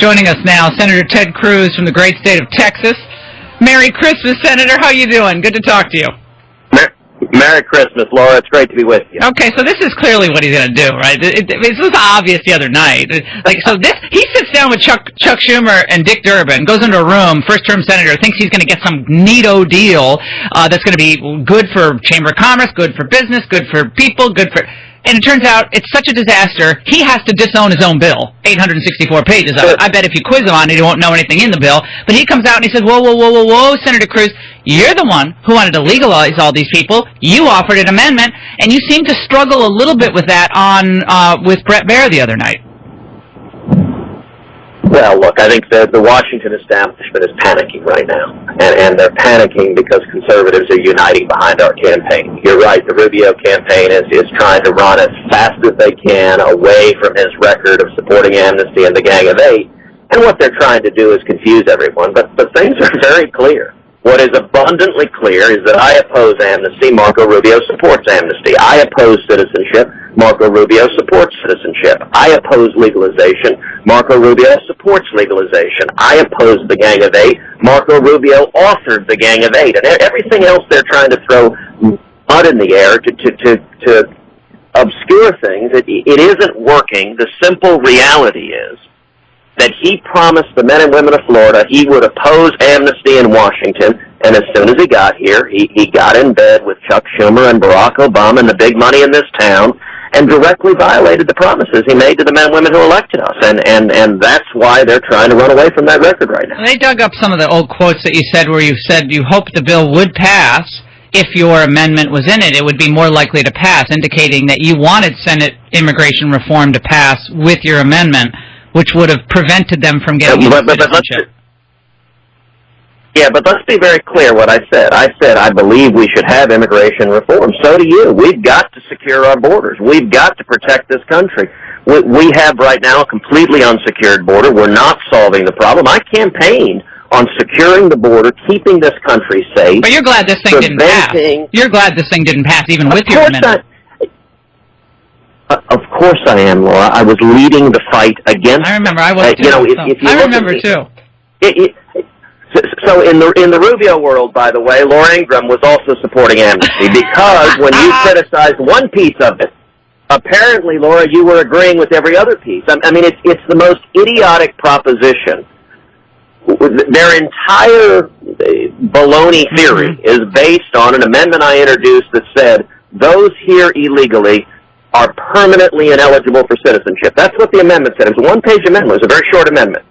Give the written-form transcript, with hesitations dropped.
Joining us now, Senator Ted Cruz from the great state of Texas. Merry Christmas, Senator. How you doing? Good to talk to you. Merry Christmas, Laura. It's great to be with you. Okay, so this is clearly what he's going to do, right? This was obvious the other night. He sits down with Chuck Schumer and Dick Durbin, goes into a room, first-term senator, thinks he's going to get some neato deal that's going to be good for Chamber of Commerce, good for business, good for people, good for... And it turns out it's such a disaster, he has to disown his own bill, 864 pages of it. I bet if you quiz him on it, he won't know anything in the bill. But he comes out and he says, whoa, Senator Cruz, you're the one who wanted to legalize all these people. You offered an amendment, and you seem to struggle a little bit with that with Brett Baier the other night. Well, look, I think the Washington establishment is panicking right now, and they're panicking because conservatives are uniting behind our campaign. You're right, the Rubio campaign is trying to run as fast as they can away from his record of supporting amnesty and the Gang of Eight, and what they're trying to do is confuse everyone, but things are very clear. What is abundantly clear is that I oppose amnesty, Marco Rubio supports amnesty. I oppose citizenship, Marco Rubio supports citizenship. I oppose legalization, Marco Rubio supports legalization. I oppose the Gang of Eight, Marco Rubio authored the Gang of Eight. And everything else they're trying to throw mud in the air to obscure things, it isn't working. The simple reality is that he promised the men and women of Florida he would oppose amnesty in Washington, and as soon as he got here, he got in bed with Chuck Schumer and Barack Obama and the big money in this town and directly violated the promises he made to the men and women who elected us, and that's why they're trying to run away from that record right now. They dug up some of the old quotes that you said where you said you hoped the bill would pass. If your amendment was in it, it would be more likely to pass, indicating that you wanted Senate immigration reform to pass with your amendment, which would have prevented them from getting citizenship. But let's be very clear what I said. I said I believe we should have immigration reform. So do you. We've got to secure our borders. We've got to protect this country. We have right now a completely unsecured border. We're not solving the problem. I campaigned on securing the border, keeping this country safe. But you're glad this thing didn't pass. You're glad this thing didn't pass even with your amendment. Of course I am, Laura. I was leading the fight against. I remember. I was too. I remember too. So in the Rubio world, by the way, Laura Ingraham was also supporting amnesty because when you criticized one piece of it, apparently, Laura, you were agreeing with every other piece. I mean, it's the most idiotic proposition. Their entire baloney theory is based on an amendment I introduced that said those here illegally are permanently ineligible for citizenship. That's what the amendment said. It was a one-page amendment. It was a very short amendment.